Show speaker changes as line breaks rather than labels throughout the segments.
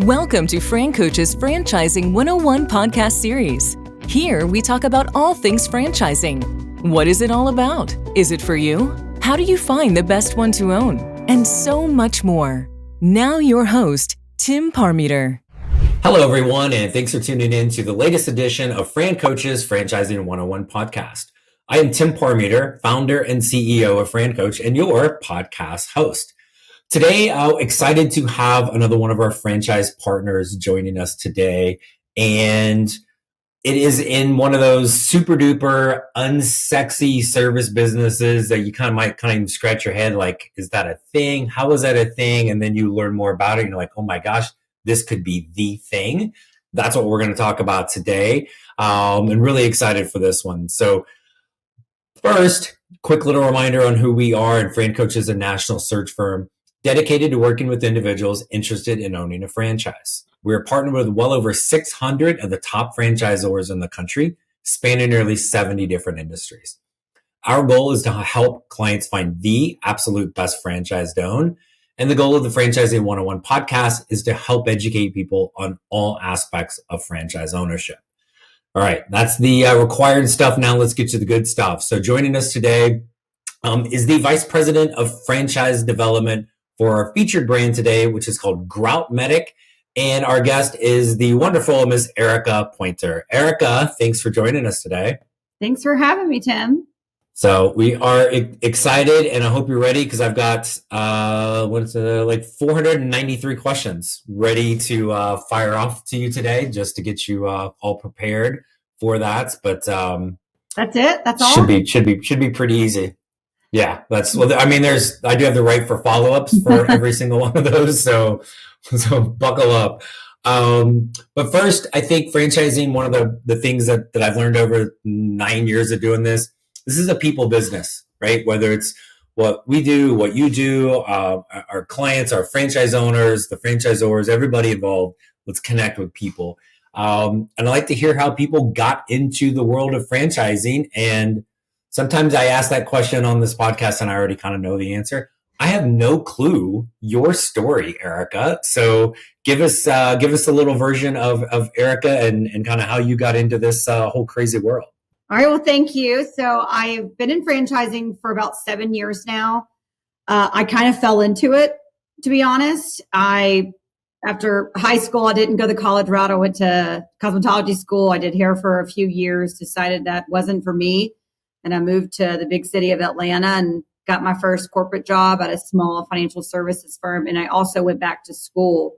Welcome to FranCoach's Franchising 101 podcast series. Here we talk about all things franchising. What is it all about? Is it for you? How do you find the best one to own? And so much more. Now your host, Tim Parmeter.
Hello, everyone, and thanks for tuning in to the latest edition of FranCoach's Franchising 101 podcast. I am Tim Parmeter, founder and CEO of FranCoach, and your podcast host. Today, I'm excited to have another one of our franchise partners joining us today, and it is in one of those super duper unsexy service businesses that you might scratch your head like, is that a thing? How is that a thing? And then you learn more about it and you're like, oh my gosh, this could be the thing. That's what we're going to talk about today. And really excited for this one. So first, quick little reminder on who we are. And FranCoach is a national search firm dedicated to working with individuals interested in owning a franchise. We're partnered with well over 600 of the top franchisors in the country, spanning nearly 70 different industries. Our goal is to help clients find the absolute best franchise to own. And the goal of the Franchising 101 podcast is to help educate people on all aspects of franchise ownership. All right, that's the required stuff. Now let's get to the good stuff. So joining us today is the Vice President of Franchise Development for our featured brand today, which is called Grout. And our guest is the wonderful Ms. Erica Pointer. Erica, thanks for joining us today.
Thanks for having me, Tim.
So we are excited, and I hope you're ready because I've got like 493 questions ready to fire off to you today, just to get you all prepared for that. But
that's it. That's all.
Should be pretty easy. Yeah, I do have the right for follow-ups for every single one of those. So buckle up. But first, I think franchising, one of the things that I've learned over 9 years of doing this is a people business, right? Whether it's what we do, what you do, our clients, our franchise owners, the franchisors, everybody involved, let's connect with people. And I like to hear how people got into the world of franchising. And sometimes I ask that question on this podcast and I already kind of know the answer. I have no clue your story, Erica. So give us a little version of Erica and kind of how you got into this whole crazy world.
All right. Well, thank you. So I've been in franchising for about 7 years now. I kind of fell into it, to be honest. After high school, I didn't go the college route. I went to cosmetology school. I did hair for a few years, decided that wasn't for me. And I moved to the big city of Atlanta and got my first corporate job at a small financial services firm. And I also went back to school.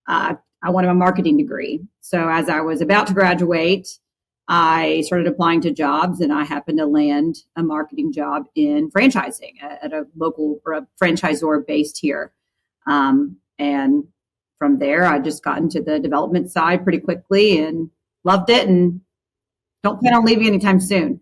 I wanted a marketing degree. So as I was about to graduate, I started applying to jobs, and I happened to land a marketing job in franchising at a local or a franchisor based here. And from there, I just got into the development side pretty quickly and loved it, and don't plan on leaving anytime soon.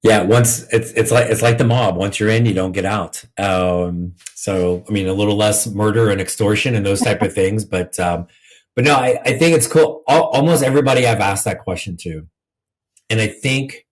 Yeah, once it's like the mob. Once you're in, you don't get out. So I mean, a little less murder and extortion and those type of things, but no, I think it's cool. Almost everybody I've asked that question to, and I think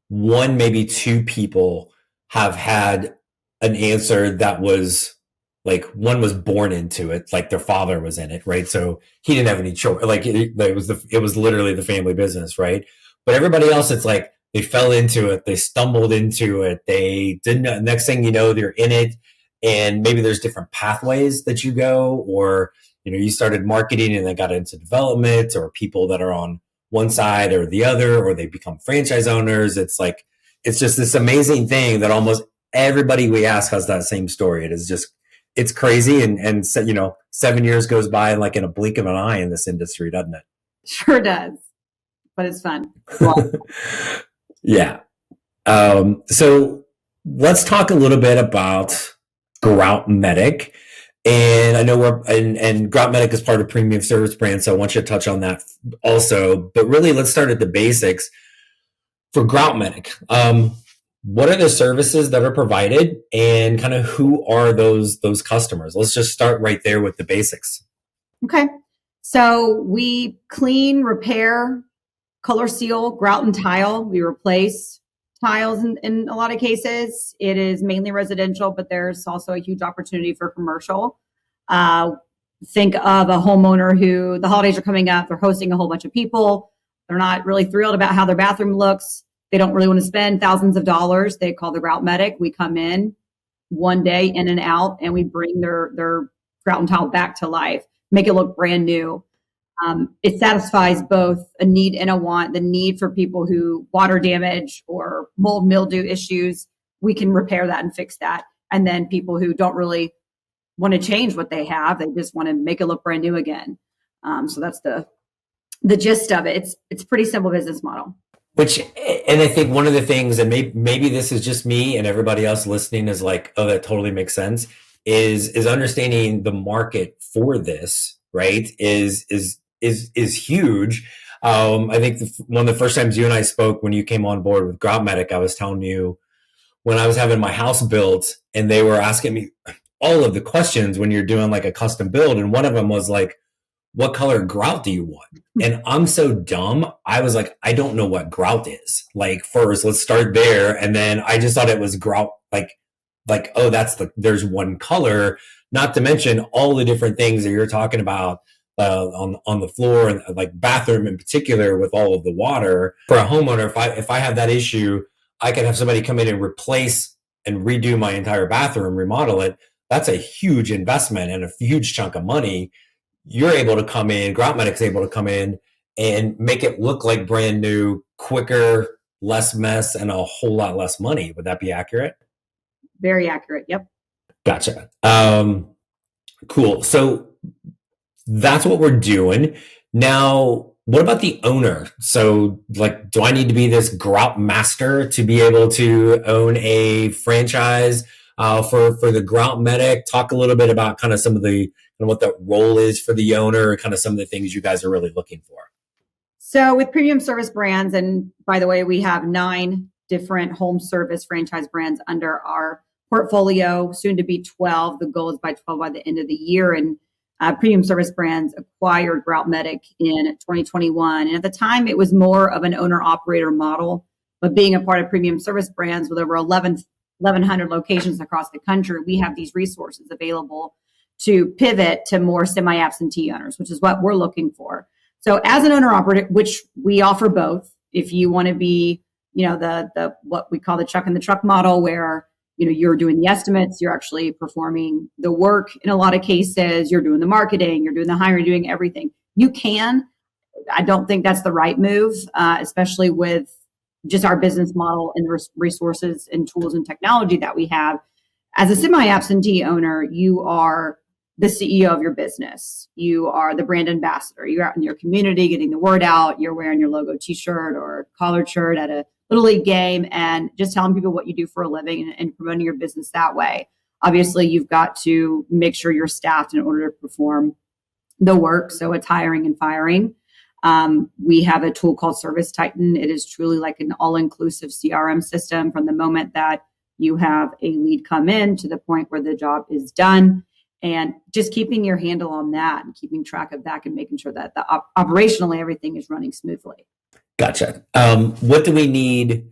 one, maybe two people have had an answer that was like, one was born into it, like their father was in it, right? So he didn't have any choice. Like it was literally the family business, right? But everybody else, it's like they fell into it, they stumbled into it, they didn't. Next thing you know, they're in it, and maybe there's different pathways that you go, or you started marketing and then got into development, or people that are on one side or the other, or they become franchise owners. It's just this amazing thing that almost everybody we ask has that same story. It's crazy. And 7 years goes by like in a blink of an eye in this industry, doesn't it?
Sure does. But it's fun.
Yeah. So let's talk a little bit about Grout. And I know and Grout is part of Premium Service Brand, so I want you to touch on that also. But really, let's start at the basics. For Grout, what are the services that are provided, and kind of who are those customers? Let's just start right there with the basics.
Okay. So we clean, repair, color seal, grout, and tile. We replace tiles in a lot of cases. It is mainly residential, but there's also a huge opportunity for commercial. think of a homeowner who the holidays are coming up, they're hosting a whole bunch of people. They're not really thrilled about how their bathroom looks. They don't really want to spend thousands of dollars. They call the Grout medic. We come in one day in and out, and we bring their grout and tile back to life, make it look brand new. It satisfies both a need and a want. The need for people who water damage or mold mildew issues, we can repair that and fix that. And then people who don't really want to change what they have, they just want to make it look brand new again. So that's the gist of it. It's a pretty simple business model.
Which, and I think one of the things, and maybe this is just me and everybody else listening is like, oh, that totally makes sense, is understanding the market for this, right? Is huge. I think one of the first times you and I spoke when you came on board with Grout Medic, I was telling you when I was having my house built and they were asking me all of the questions when you're doing like a custom build. And one of them was like, what color grout do you want? And I'm so dumb. I was like, I don't know what grout is. Like, first, let's start there. And then I just thought it was grout, like, oh, there's one color, not to mention all the different things that you're talking about on the floor and like bathroom in particular with all of the water. For a homeowner, if I have that issue, I can have somebody come in and replace and redo my entire bathroom, remodel it. That's a huge investment and a huge chunk of money. You're able to come in, Grout Medic's able to come in and make it look like brand new, quicker, less mess, and a whole lot less money. Would that be accurate?
Very accurate. Yep.
Gotcha. Cool. So that's what we're doing. Now, what about the owner? So, like, do I need to be this grout master to be able to own a franchise for the Grout Medic? Talk a little bit about kind of some of the what the role is for the owner, kind of some of the things you guys are really looking for.
So with premium service brands, and by the way, we have 9 different home service franchise brands under our portfolio, soon to be 12. The goal is by 12 by the end of the year. And premium service brands acquired Grout Medic in 2021. And at the time, it was more of an owner-operator model. But being a part of premium service brands with over 1,100 locations across the country, we have these resources available to pivot to more semi-absentee owners, which is what we're looking for. So as an owner-operator, which we offer both, if you want to be, the what we call the chuck in the truck model, where you're doing the estimates, you're actually performing the work in a lot of cases, you're doing the marketing, you're doing the hiring, doing everything. You can. I don't think that's the right move, especially with just our business model and the resources and tools and technology that we have. As a semi-absentee owner, you are the CEO of your business. You are the brand ambassador. You're out in your community getting the word out. You're wearing your logo t-shirt or collared shirt at a Little League game and just telling people what you do for a living and promoting your business that way. Obviously, you've got to make sure you're staffed in order to perform the work. So it's hiring and firing. We have a tool called Service Titan. It is truly like an all-inclusive CRM system from the moment that you have a lead come in to the point where the job is done. And just keeping your handle on that and keeping track of that and making sure that operationally everything is running smoothly.
Gotcha. What do we need,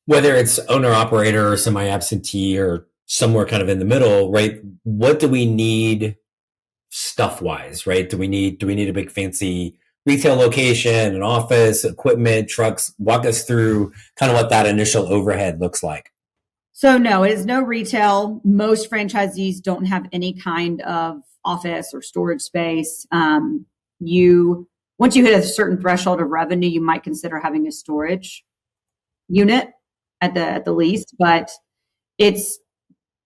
whether it's owner operator or semi-absentee or somewhere kind of in the middle, right? What do we need stuff wise, right? Do we need a big fancy retail location, an office, equipment, trucks? Walk us through kind of what that initial overhead looks like.
So no, it is no retail. Most franchisees don't have any kind of office or storage space. Once you hit a certain threshold of revenue, you might consider having a storage unit at the least, but it's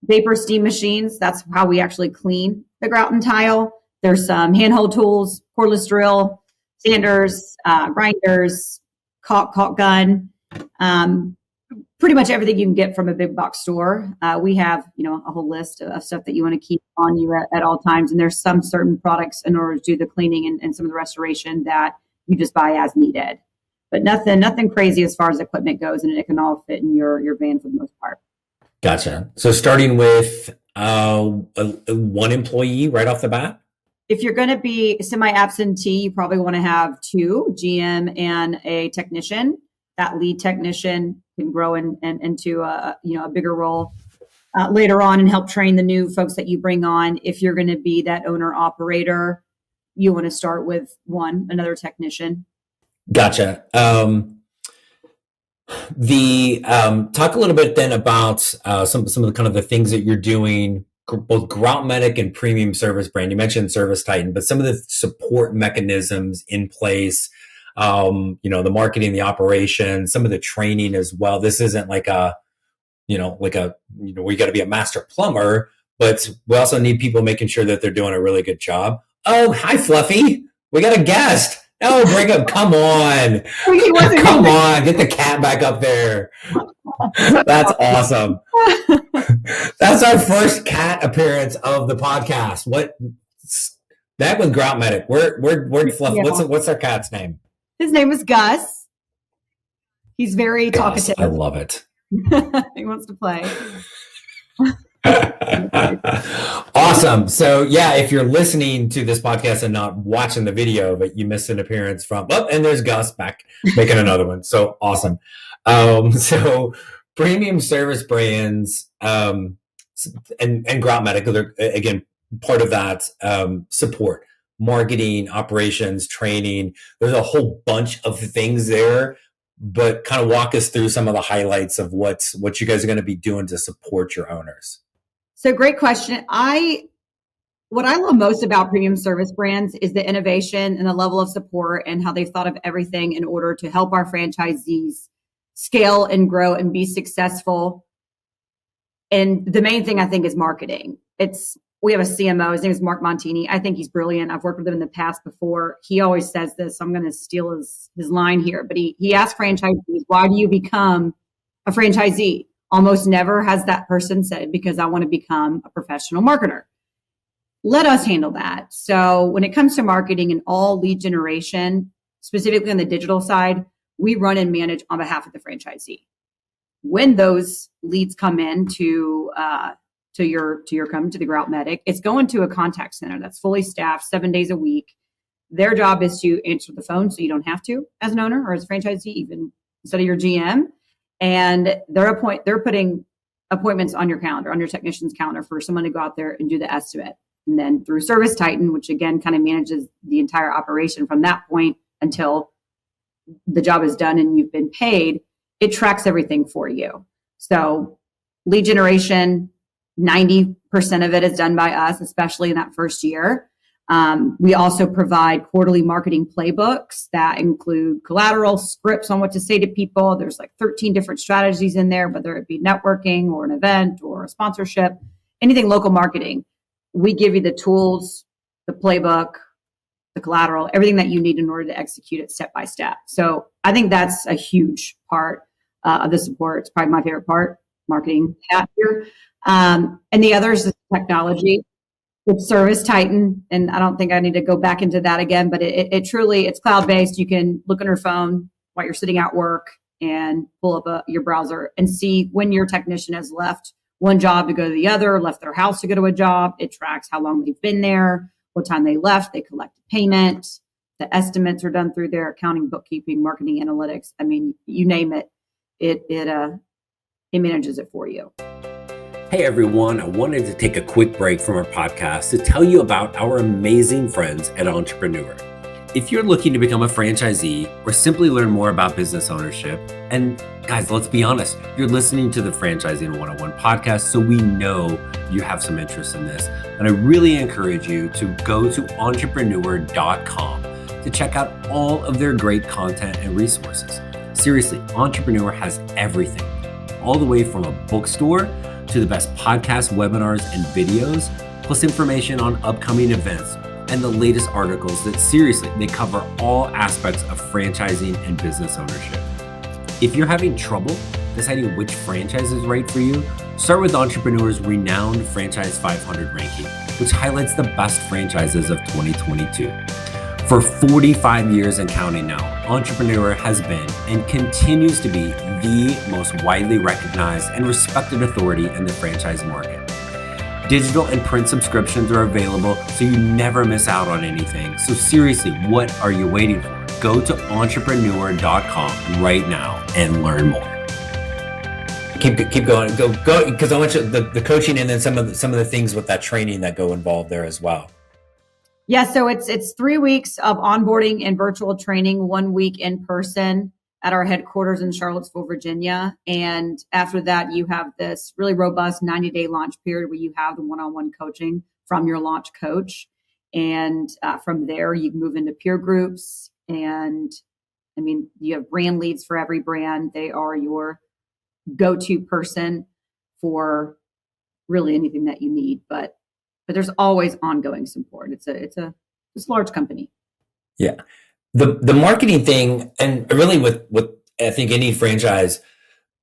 vapor steam machines. That's how we actually clean the grout and tile. There's some handheld tools, cordless drill, sanders, grinders, caulk gun, pretty much everything you can get from a big box store. We have, a whole list of stuff that you want to keep on you at all times. And there's some certain products in order to do the cleaning and some of the restoration that you just buy as needed. But nothing crazy as far as equipment goes, and it can all fit in your van for the most part.
Gotcha. So starting with one employee right off the bat?
If you're going to be semi-absentee, you probably want to have 2, GM and a technician. That lead technician can grow into a bigger role later on and help train the new folks that you bring on. If you're going to be that owner operator, you want to start with another technician.
Gotcha. Talk a little bit then about some of the kind of the things that you're doing, both Grout Medic and Premium Service Brand. You mentioned Service Titan, but some of the support mechanisms in place, the marketing, the operation, some of the training as well. This isn't like we got to be a master plumber, but we also need people making sure that they're doing a really good job. Oh, hi, Fluffy. We got a guest. Oh, bring him. Come on. Come on. Get the cat back up there. That's awesome. That's our first cat appearance of the podcast. That was Grout Medic. Where'd Fluffy? Yeah. What's our cat's name?
His name is Gus. He's very talkative.
I love it.
He wants to play.
Awesome. So yeah, if you're listening to this podcast and not watching the video, but you missed an appearance from, and there's Gus back making another one. So awesome. So Premium Service Brands, and Grout Medical, they're, again, part of that, support, marketing, operations, training. There's a whole bunch of things there, but kind of walk us through some of the highlights of what you guys are going to be doing to support your owners.
So great question. What I love most about Premium Service Brands is the innovation and the level of support and how they've thought of everything in order to help our franchisees scale and grow and be successful. And the main thing I think is marketing. We have a CMO. His name is Mark Montini. I think he's brilliant. I've worked with him in the past before. He always says this. I'm going to steal his line here, but he asked franchisees, why do you become a franchisee? Almost never has that person said, because I want to become a professional marketer. Let us handle that. So when it comes to marketing and all lead generation, specifically on the digital side, we run and manage on behalf of the franchisee. When those leads come in to the Grout Medic, it's going to a contact center that's fully staffed 7 days a week. Their job is to answer the phone, so you don't have to as an owner or as a franchisee, even instead of your GM. And they're putting appointments on your calendar, on your technician's calendar, for someone to go out there and do the estimate. And then through Service Titan, which again kind of manages the entire operation from that point until the job is done and you've been paid, it tracks everything for you. So lead generation, 90% of it is done by us, especially in that first year. We also provide quarterly marketing playbooks that include collateral, scripts on what to say to people. There's like 13 different strategies in there, whether it be networking or an event or a sponsorship, anything local marketing. We give you the tools, the playbook, the collateral, everything that you need in order to execute it step by step. So I think that's a huge part of the support. It's probably my favorite part, marketing hat here. And the others is technology. It's Service Titan, and I don't think I need to go back into that again, but it truly, it's cloud-based. You can look on your phone while you're sitting at work and pull up your browser and see when your technician has left one job to go to the other, left their house to go to a job. It tracks how long they've been there, what time they left, they collect payment, the estimates are done through their accounting, bookkeeping, marketing, analytics. I mean, you name it, it manages it for you.
Hey everyone, I wanted to take a quick break from our podcast to tell you about our amazing friends at Entrepreneur. If you're looking to become a franchisee or simply learn more about business ownership, and guys, let's be honest, you're listening to the Franchising 101 podcast, so we know you have some interest in this. And I really encourage you to go to entrepreneur.com to check out all of their great content and resources. Seriously, Entrepreneur has everything, all the way from a bookstore to the best podcasts, webinars, and videos, plus information on upcoming events and the latest articles that seriously, they cover all aspects of franchising and business ownership. If you're having trouble deciding which franchise is right for you, start with Entrepreneur's renowned Franchise 500 ranking, which highlights the best franchises of 2022. For 45 years and counting now, Entrepreneur has been and continues to be the most widely recognized and respected authority in the franchise market. Digital and print subscriptions are available, so you never miss out on anything. So seriously, what are you waiting for? Go to entrepreneur.com right now and learn more. Keep going. Go because I want you the coaching and then some of the things with that training that go involved there as well.
Yeah, so it's 3 weeks of onboarding and virtual training, 1 week in person at our headquarters in Charlottesville, Virginia. And after that, you have this really robust 90-day launch period where you have the one-on-one coaching from your launch coach. And from there, you move into peer groups. And I mean, you have brand leads for every brand. They are your go-to person for really anything that you need. But there's always ongoing support. It's a large company.
Yeah. The marketing thing, and really with I think any franchise,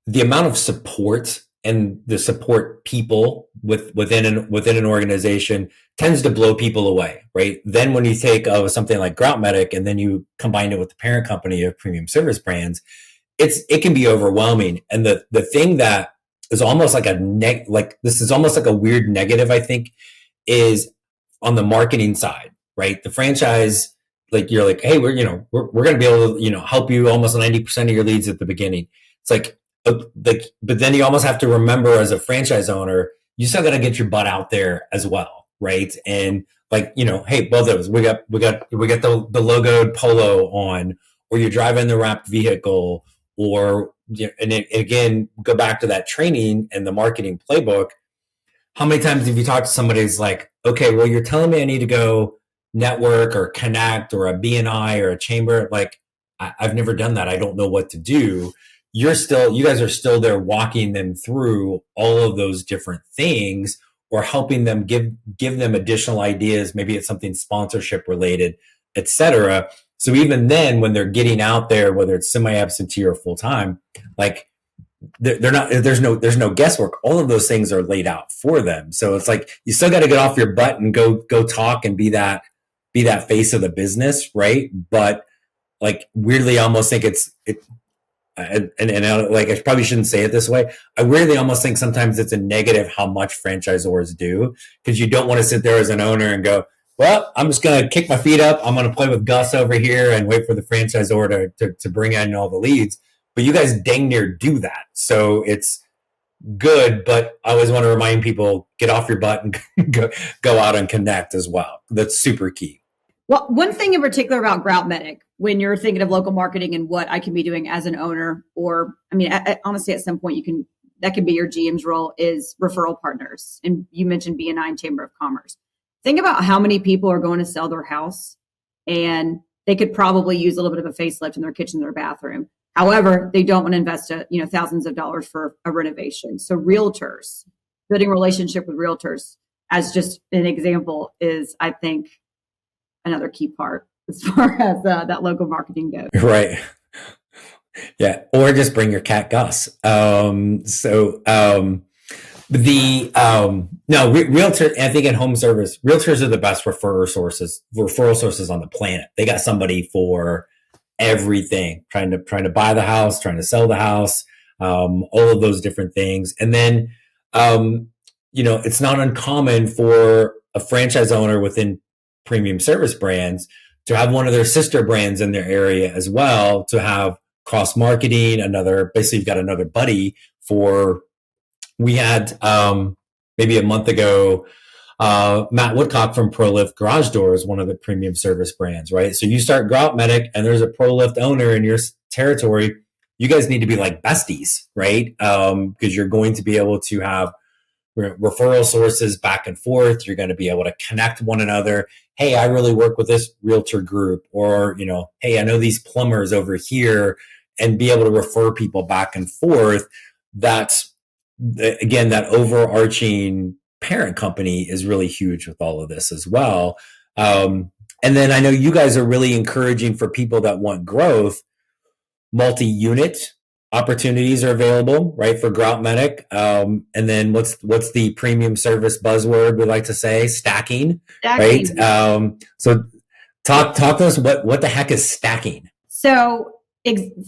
the amount of support and the support people within an organization tends to blow people away, right? Then when you take something like Grout Medic and then you combine it with the parent company of premium service brands, it can be overwhelming. And the thing that is almost like this is almost like a weird negative, I think, is on the marketing side, right? The franchise, like you're like, hey, we're going to be able to, help you almost 90% of your leads at the beginning. It's like, but then you almost have to remember as a franchise owner, you still got to get your butt out there as well, right? And like, hey, both of us, we got the logoed polo on, or you're driving the wrapped vehicle, or and again, go back to that training and the marketing playbook. How many times have you talked to somebody who's like, okay, well, you're telling me I need to go network or connect or a BNI or a chamber? Like, I've never done that. I don't know what to do. You guys are still there walking them through all of those different things, or helping them give them additional ideas. Maybe it's something sponsorship related, etc. So even then, when they're getting out there, whether it's semi-absentee or full-time, like they're not, there's no guesswork. All of those things are laid out for them. So it's like, you still got to get off your butt and go talk and be that face of the business. Right. But like, weirdly, I almost think and like, I probably shouldn't say it this way. I weirdly almost think sometimes it's a negative how much franchisors do, because you don't want to sit there as an owner and go, well, I'm just going to kick my feet up. I'm going to play with Gus over here and wait for the franchisor to bring in all the leads. But you guys dang near do that. So it's good, but I always want to remind people, get off your butt and go out and connect as well. That's super key.
Well, one thing in particular about Grout Medic, when you're thinking of local marketing and what I can be doing as an owner, or I mean, honestly, at some point that could be your GM's role, is referral partners. And you mentioned BNI and Chamber of Commerce. Think about how many people are going to sell their house and they could probably use a little bit of a facelift in their kitchen, their bathroom. However, they don't want to invest thousands of dollars for a renovation. So realtors, building relationship with realtors, as just an example, is, I think, another key part as far as that local marketing goes.
Right. Yeah. Or just bring your cat Gus. Realtor, I think in home service, realtors are the best referral sources on the planet. They got somebody for everything, trying to buy the house, trying to sell the house, all of those different things. And then, it's not uncommon for a franchise owner within premium service brands to have one of their sister brands in their area as well, to have cross marketing. Basically you've got another buddy for. We had maybe a month ago, Matt Woodcock from ProLift Garage Doors, one of the premium service brands, right? So you start Grout Medic and there's a ProLift owner in your territory. You guys need to be like besties, right? Because you're going to be able to have referral sources back and forth. You're going to be able to connect one another. Hey, I really work with this realtor group, or, hey, I know these plumbers over here, and be able to refer people back and forth. That's, again, that overarching parent company is really huge with all of this as well. And then I know you guys are really encouraging for people that want growth. Multi-unit opportunities are available, right, for Grout Medic. And then what's the premium service buzzword we like to say? Stacking. Right? So talk to us. What the heck is stacking?
So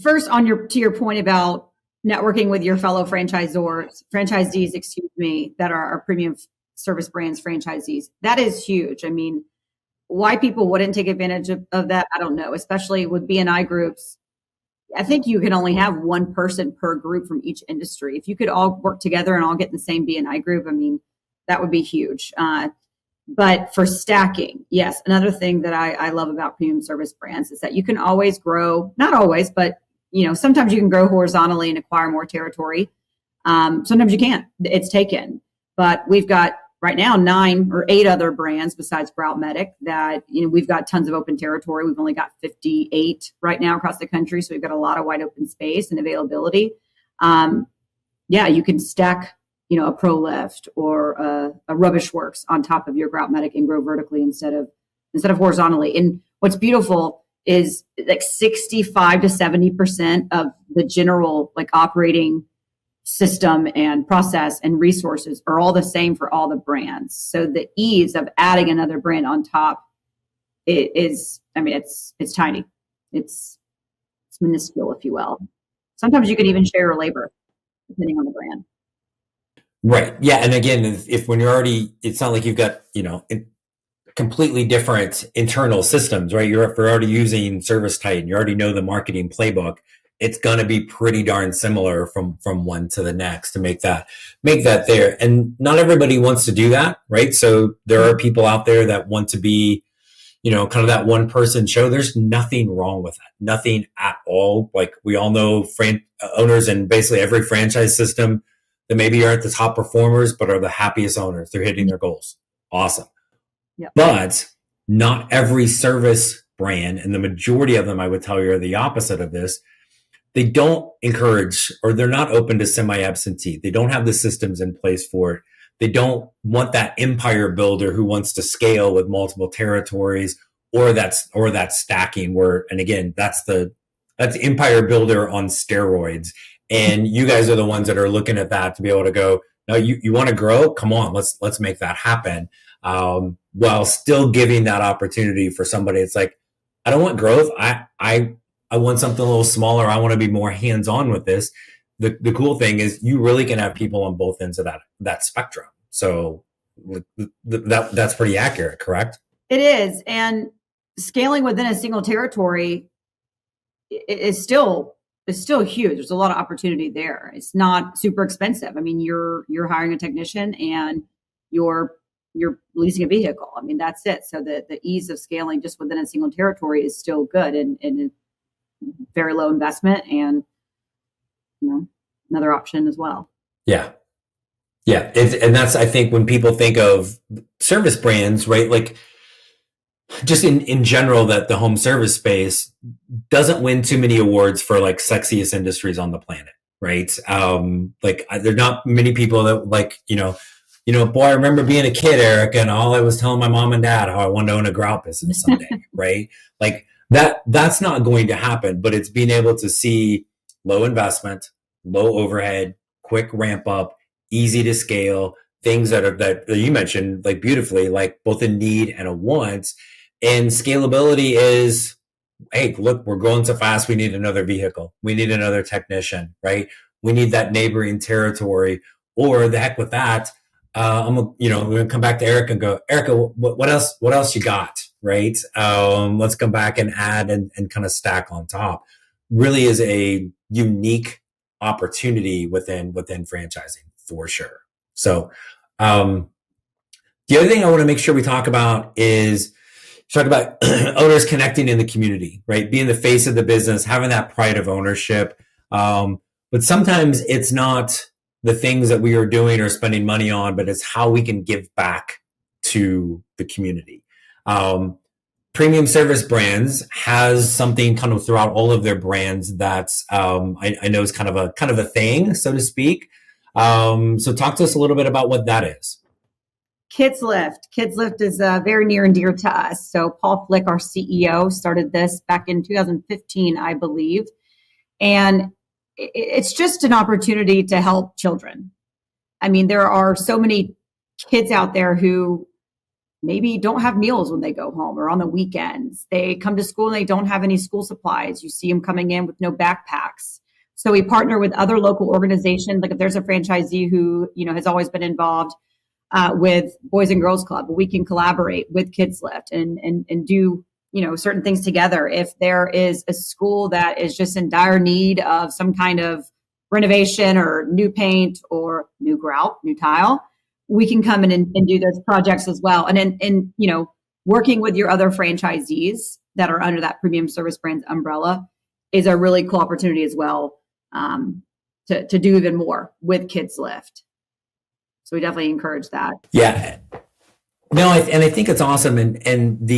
first, to your point about networking with your fellow franchisees, that are our premium service brands franchisees. That is huge. I mean, why people wouldn't take advantage of that, I don't know, especially with BNI groups. I think you can only have one person per group from each industry. If you could all work together and all get in the same BNI group, I mean, that would be huge. But for stacking, yes, another thing that I love about premium service brands is that you can always grow, not always, but sometimes you can grow horizontally and acquire more territory. Sometimes you can't. It's taken. But we've got right now 9 or 8 other brands besides Grout Medic that we've got tons of open territory. We've only got 58 right now across the country, so we've got a lot of wide open space and availability. You can stack a ProLift or a Rubbish Works on top of your Grout Medic and grow vertically instead of horizontally. And what's beautiful is like 65 to 70% of the general operating system and process and resources are all the same for all the brands. So the ease of adding another brand on top it's tiny. It's minuscule, if you will. Sometimes you could even share labor depending on the brand.
Right. Yeah. And again, if when you're already, it's not like you've got, completely different internal systems, right? You're already using ServiceTitan. You already know the marketing playbook. It's going to be pretty darn similar from one to the next to make that there. And not everybody wants to do that, right? So there are people out there that want to be, kind of that one person show. There's nothing wrong with that. Nothing at all. Like we all know owners in basically every franchise system that maybe aren't the top performers, but are the happiest owners. They're hitting their goals. Awesome. Yep. But not every service brand, and the majority of them, I would tell you, are the opposite of this. They don't encourage, or they're not open to semi-absentee. They don't have the systems in place for it. They don't want that empire builder who wants to scale with multiple territories, or that's stacking where, and again, that's empire builder on steroids. And you guys are the ones that are looking at that to be able to go, no, you want to grow? Come on, let's make that happen. While still giving that opportunity for somebody. It's like, I don't want growth. I want something a little smaller. I want to be more hands-on with this. The cool thing is you really can have people on both ends of that spectrum. So that's pretty accurate, correct?
It is. And scaling within a single territory is still huge. There's a lot of opportunity there. It's not super expensive. I mean, you're hiring a technician and you're leasing a vehicle. I mean, that's it. So the ease of scaling just within a single territory is still good and very low investment and, another option as well.
Yeah. Yeah. And that's, I think when people think of service brands, right? Like just in general, that the home service space doesn't win too many awards for like sexiest industries on the planet. Right. There're not many people that boy, I remember being a kid, Eric, and all I was telling my mom and dad how I wanted to own a grout business someday, right? Like that's not going to happen, but it's being able to see low investment, low overhead, quick ramp up, easy to scale, things that you mentioned like beautifully, like both a need and a want. And scalability is, hey, look, we're growing so fast, we need another vehicle. We need another technician, right? We need that neighboring territory, or the heck with that. We're going to come back to Erica and go, Erica, what else you got? Right. Let's come back and add and kind of stack on top. Really is a unique opportunity within franchising for sure. So, the other thing I want to make sure we talk about is talk about owners connecting in the community, right? Being the face of the business, having that pride of ownership. But sometimes it's not the things that we are doing or spending money on, but it's how we can give back to the community. Premium Service Brands has something kind of throughout all of their brands that's I know is kind of a thing, so to speak. So talk to us a little bit about what that is.
Kids Lift. Kids Lift is very near and dear to us. So Paul Flick, our CEO, started this back in 2015, I believe. And it's just an opportunity to help children. I mean, there are so many kids out there who maybe don't have meals when they go home or on the weekends. They come to school and they don't have any school supplies. You see them coming in with no backpacks. So we partner with other local organizations. Like if there's a franchisee who, has always been involved with Boys and Girls Club, we can collaborate with Kids Lift and do certain things together. If there is a school that is just in dire need of some kind of renovation or new paint or new grout, new tile, we can come in and do those projects as well. And in working with your other franchisees that are under that Premium Service Brands umbrella is a really cool opportunity as well, to do even more with Kids Lift. So we definitely encourage that.
Yeah. No, I think it's awesome. And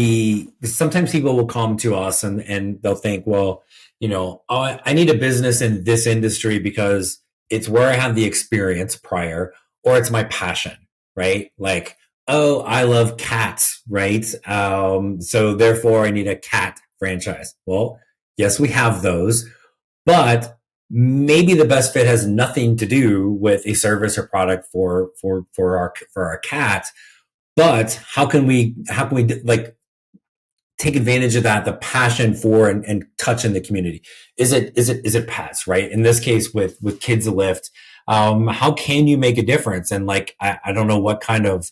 sometimes people will come to us and they'll think, well, I need a business in this industry because it's where I have the experience prior, or it's my passion, right? Like, oh, I love cats, right? So therefore I need a cat franchise. Well, yes, we have those, but maybe the best fit has nothing to do with a service or product for our cat. But how can we like take advantage of that, the passion for and touch in the community? Is it pets, right? In this case with Kids Lift, how can you make a difference? And like, I don't know what kind of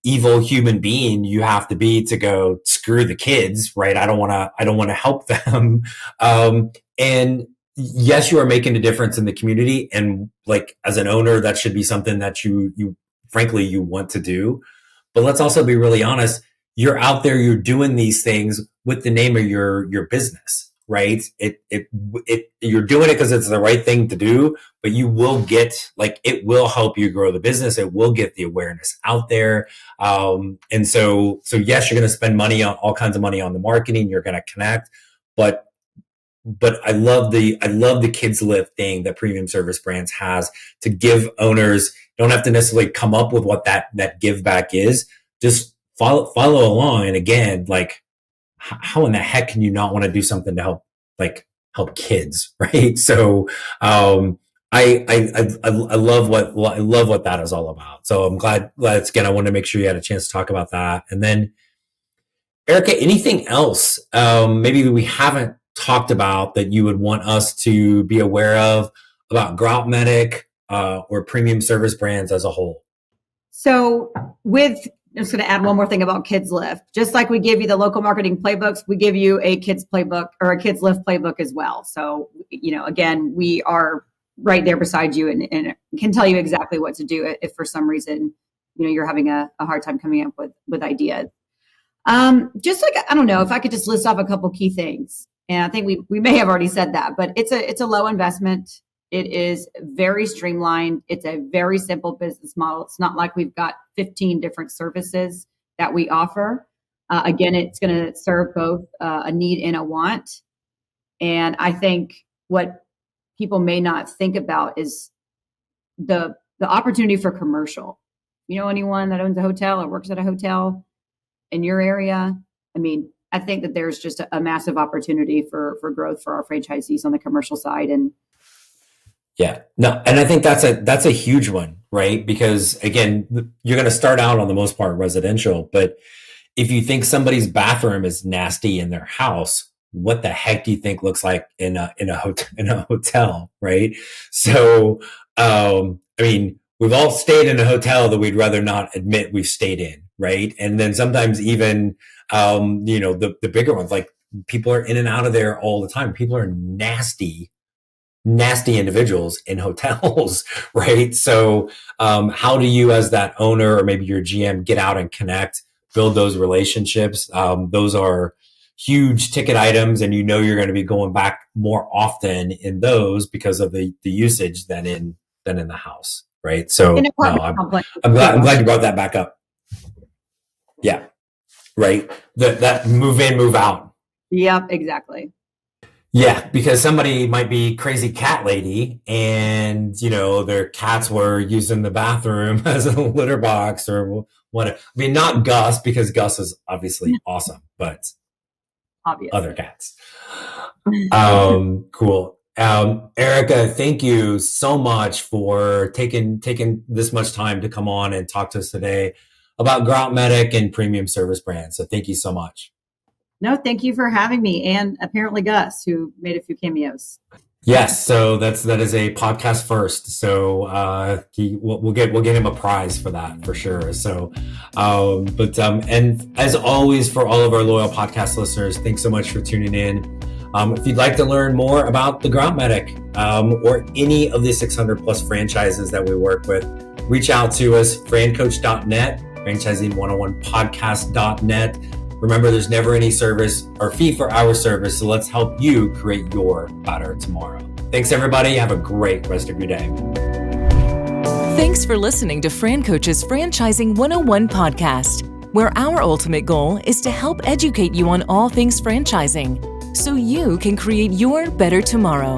evil human being you have to be to go screw the kids, right? I don't want to help them. And yes, you are making a difference in the community. And like, as an owner, that should be something that you frankly, you want to do. But let's also be really honest. You're out there, you're doing these things with the name of your business, right? You're doing it because it's the right thing to do, but you will get, like, it will help you grow the business. It will get the awareness out there. And so yes, you're going to spend money on all kinds of money on the marketing. You're going to connect, but I love the Kids Lift thing that Premium Service Brands has to give owners. Don't have to necessarily come up with what that give back is. Just follow along. And again, like, how in the heck can you not want to do something to help kids, right? So I love what that is all about. So I'm glad again, I wanted to make sure you had a chance to talk about that. And then Erica, anything else maybe we haven't talked about that you would want us to be aware of about Grout Medic or Premium Service Brands as a whole? So I'm just going to add one more thing about Kids Lift. Just like we give you the local marketing playbooks, we give you a kids playbook or a Kids Lift playbook as well. So, again, we are right there beside you and can tell you exactly what to do if for some reason, you're having a hard time coming up with ideas. Just like, I don't know, if I could just list off a couple key things. And I think we may have already said that, but it's a low investment. It is very streamlined. It's a very simple business model. It's not like we've got 15 different services that we offer. Again, it's going to serve both a need and a want. And I think what people may not think about is the opportunity for commercial. Anyone that owns a hotel or works at a hotel in your area? I mean, I think that there's just a massive opportunity for growth for our franchisees on the commercial side. And yeah, no, and I think that's a huge one, right? Because again, you're going to start out on the most part residential, but if you think somebody's bathroom is nasty in their house, what the heck do you think looks like in a hotel, right? So, I mean, we've all stayed in a hotel that we'd rather not admit we've stayed in, right? And then sometimes even, the bigger ones, like people are in and out of there all the time. People are nasty individuals in hotels, right? So how do you, as that owner or maybe your GM, get out and connect, build those relationships? Those are huge ticket items, and you're going to be going back more often in those because of the usage than in the house, right? So I'm glad you brought that back up. Yeah, right. That move in, move out.
Yep, exactly.
Yeah, because somebody might be crazy cat lady and, their cats were using the bathroom as a litter box or whatever. I mean, not Gus, because Gus is obviously awesome, but obviously other cats. Cool. Erica, thank you so much for taking this much time to come on and talk to us today about Grout Medic and Premium Service Brands. So thank you so much.
No, thank you for having me, and apparently Gus, who made a few cameos.
Yes, so that is a podcast first. So we'll get him a prize for that for sure. So, and as always, for all of our loyal podcast listeners, thanks so much for tuning in. If you'd like to learn more about the Grout Medic or any of the 600 plus franchises that we work with, reach out to us, FranCoach.net, franchising101podcast.net. Remember, there's never any service or fee for our service, so let's help you create your better tomorrow. Thanks, everybody. Have a great rest of your day.
Thanks for listening to FranCoach's Franchising 101 podcast, where our ultimate goal is to help educate you on all things franchising so you can create your better tomorrow.